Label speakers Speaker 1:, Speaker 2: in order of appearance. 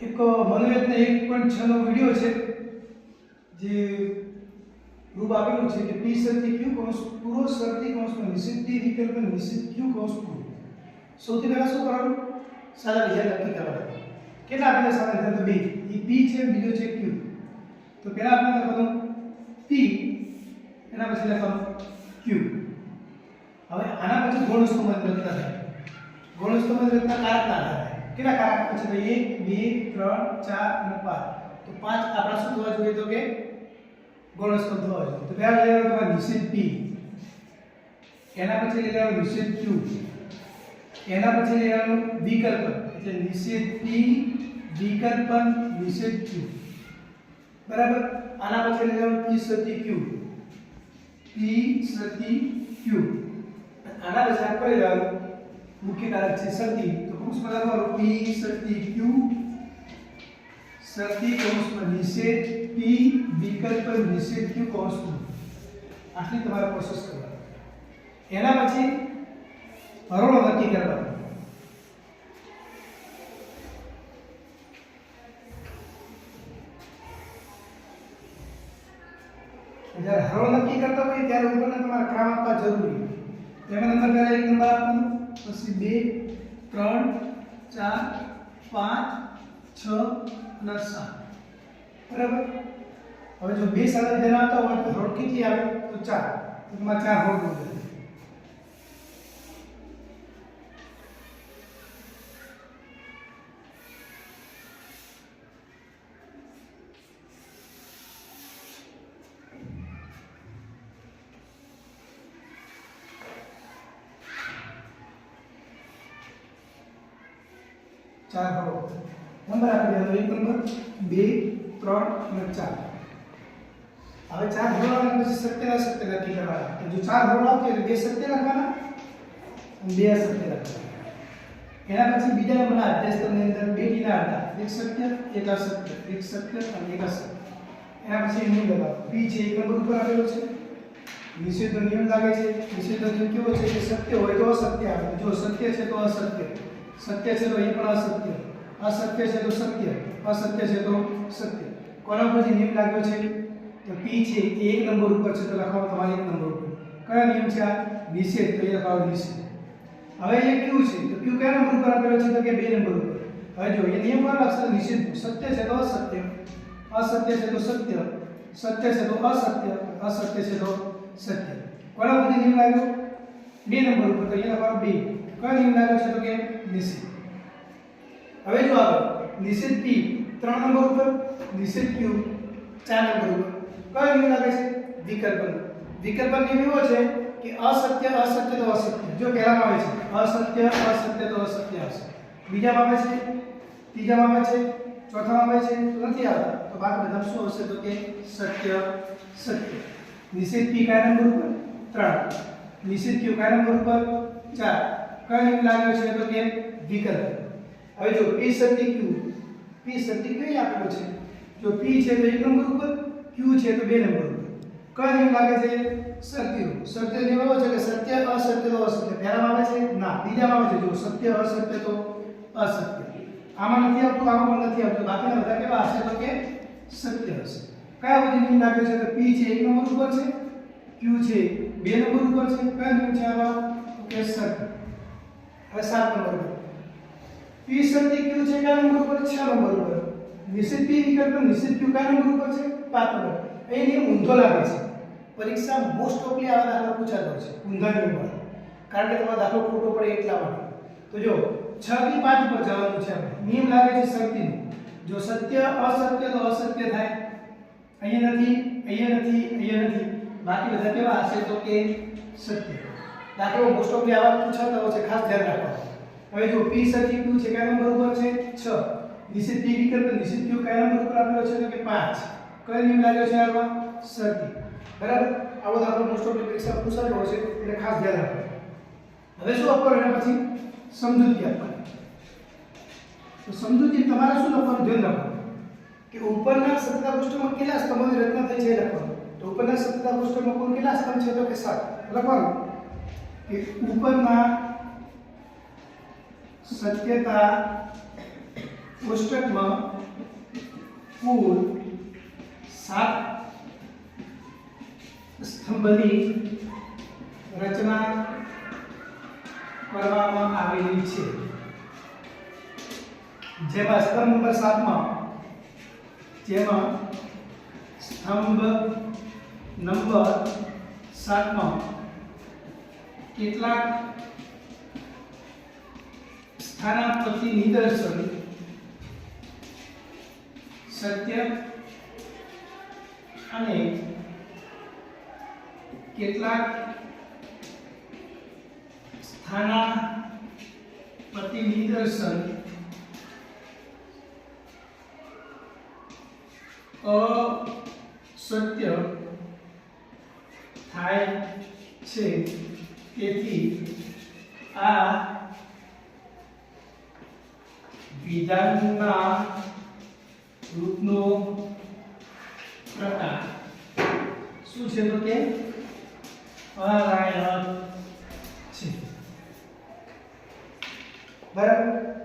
Speaker 1: એક મનોરંજન 1.6 નો વિડિયો છે જે રૂપ આપેલું છે કે p શરતી q કૌંસ પૂરો શરતી કૌંસમાં નિશ્ચિત t વિકલ્પ નિશ્ચિત q કૌંસ પૂરો. સૌથી પહેલા શું કરવાનું? સાદા બીજા નક્કી કરવાના. કેટલા આપેલા સાદા વિધાન તો બે. એક p છે બીજો છે q. તો પહેલા આપણે લખવાનું p એના પછી લખવાનું q. હવે આના પછી ગૌણ સ્તંભ રચના થાય. ગૌણ સ્તંભ રચના કારકના આધારે કેટલા કારક છે તો 1 2 3 4 અને 5. તો 5 આપણા શું થવા જોઈએ તો કે ગૌણ સ્તંભ થવા જોઈએ. તો પહેલા લઈ લેવાનું તમારે નિશ્ચિત p, એના પછી લઈ લેવાનું નિશ્ચિત q, એના પછી લઈ લેવાનું વિકલ્પન એટલે નિશ્ચિત p વિકલ્પન નિશ્ચિત q. બરાબર. આના પછી લઈ લેવાનું p શરતી q, p શરતી q. આના પછી આપણે લઈ લેવાનું મુખ્ય કારક છે શરતી. તો કૌંસમાં લખવાનું p શરતી q શરતી કૌંસમાં નિષેધ p વિકલ્પ નિષેધ q કૌંસમાં. આટલી તમારે પ્રોસેસ કરવાની. એના પછી હરોળો નક્કી કરવાનો. જ્યારે હરોળો નક્કી કરતા હોય ત્યારે ઉપરના તમારે ક્રમ આપવા જરૂરી. તેમાં નંબર પહેલા એક નંબર આપવાનો, પછી 2 3 4 5 6 અને 7. બરાબર. હવે જો બે સાદા વિધાન આવતા હોય તો હરોળ કેટલી આવે તો 4. તો તમારે 4 હરોળ મળે. ચાર હરોળ નંબર આપી દેવાનો. એક નંબર 2 3 અને 4. હવે ચાર હરોળ આવે પછી સત્યના સત્ય નક્કી કરવાના. તો જો ચાર હરોળ આવતી એટલે બે સત્ય લખવાના અને બે અસત્ય લખવાના. એના પછી બીજા નંબરના અધ્યાય સ્તંભની અંદર બે ટીના હતા, એક સત્ય એક અસત્ય, એક સત્ય અને એક અસત્ય. એના પછી નિયમ લગાવો. p છે એક નંબર ઉપર આપેલો છે. નિષેધનો નિયમ લાગે છે. નિષેધનો નિયમ કેવો છે કે સત્ય હોય તો અસત્ય આવે. જો સત્ય છે તો અસત્ય, સત્ય છે તો એ પણ અસત્ય, અસત્ય છે તો સત્ય, અસત્ય છે તો સત્ય. કોના પરથી નિયમ લાગ્યો છે તો p છે એ એક નંબર ઉપર છે તો લખવાનું તમારે એક નંબર ઉપર. કયો નિયમ છે આ? નિષેધ. તો એ લખવાનું નિષેધ. હવે એ q છે તો q કયા નંબર ઉપર આપેલો છે તો કે 2 નંબર ઉપર. હવે જો એ નિયમ કોણ લાગશે? નિષેધ. સત્ય છે તો અસત્ય, અસત્ય છે તો સત્ય, સત્ય છે તો અસત્ય, અસત્ય છે તો સત્ય. કોના પરથી નિયમ લાગ્યો? 2 નંબર ઉપર. તો અહીંયા લખવાનું 2. કયો નિયમ લાગ્યો છે તો કે નિષેધ. હવે જો આગળ નિષેધ p 3 નંબર ઉપર, નિષેધ q 4 નંબર ઉપર. કયો નિયમ લાગે છે? વિકલ્પન. વિકલ્પન નિયમ એવો છે કે અસત્ય અસત્ય તો અસત્ય. જો પહેલામાં આવે છે અસત્ય અસત્ય તો અસત્ય આવશે, બીજામાં આવે છે, ત્રીજામાં આવે છે, ચોથામાં આવે છે તો નથી આવતા. તો બાકી બધા શું આવશે તો કે સત્ય સત્ય. નિષેધ p કયા નંબર ઉપર? 3. નિષેધ q કયા નંબર ઉપર? 4. કયો નિયમ લાગ્યો છે તો કે વિકલ્પ. હવે જો p શરતી q, p શરતી q આપેલો છે. જો p છે તો 1 નંબર ઉપર, q છે તો 2 નંબર ઉપર. કયો નિયમ લાગે છે? સત્યનો. સત્ય નિયમ એવો છે કે સત્ય અસત્ય તો અસત્ય. પહેલામાં આવે છે ના, બીજામાં આવે છે. જો સત્ય અસત્ય તો અસત્ય. આમાં નથી આવતું, આમાં પણ નથી આવતું. બાકીના બધા કેવા હશે તો કે સત્ય હશે. કયા બધી નિયમ લાગ્યો છે તો p છે 1 નંબર ઉપર છે, q છે 2 નંબર ઉપર છે. કયો નિયમ છે આમાં તો કે સત્ય. હવે 7 નંબર પર p શરતી q છે કયા નંબર ઉપર? 6 નંબર ઉપર. નિષેધ p વિકલ્પ નિષેધ q કયા નંબર ઉપર છે? 5 નંબર. એ નિયમ ઊંધો લાગે છે. પરીક્ષા મોસ્ટ ઓફલી આવા દાખલા પૂછાતો છે ઊંધા નિયમ. કારણ કે તમારો દાખલો ખોટો પડે એટલા માટે. તો જો 6 થી 5 ઉપર જવાનું છે. નિયમ લાગે છે શરતીનો. જો સત્ય અસત્ય તો અસત્ય થાય. અહીંયા નથી, અહીંયા નથી, અહીંયા નથી. બાકી બધા કેવા હશે તો કે સત્ય. દાખલો મોસ્ટ ઓફલી આવા પૂછાતા હોય છે, ખાસ ધ્યાન રાખવાનું. હવે જો p શરતી q છે કયા નંબર ઉપર છે? 6. નિષેધ p વિકલ્પ નિષેધ q કયા નંબર ઉપર આપેલો છે તો કે 5. કયો નિયમ લાગ્યો છે આમાં? શરતી. બરાબર. આવો દાખલો મોસ્ટ ઓફલી પરીક્ષા પૂછાતો હોય છે એટલે ખાસ ધ્યાન રાખવાનું. હવે શું આપવાનું? એના પછી સમજૂતી આપવાની. તો સમજૂતી તમારે શું લખવાનું? ધ્યાન રાખવાનું કે ઉપરના સત્તા પૃષ્ઠમાં કેટલા સ્તંભોની રચના થઈ છે લખવાનું. તો ઉપરના સત્તા પૃષ્ઠમાં કુલ કેટલા સ્તંભ છે તો કે 7. લખવાનું કે ઉપરના સત્યતા કોષ્ટકમાં કુલ 7 સ્તંભની રચના કરવામાં આવેલી છે, જેમાં સ્તંભ નંબર 7 માં સ્તંભ નંબર 7 માં કેટલાક સ્થાનાપતિ નિદર્શન સત્ય અને કેટલાક સ્થાનાપતિ નિદર્શન અસત્ય થાય છે. તેથી આ વિધાનના રૂપનો પ્રકાર શું છે તો કે અરાયક છે. બરાબર.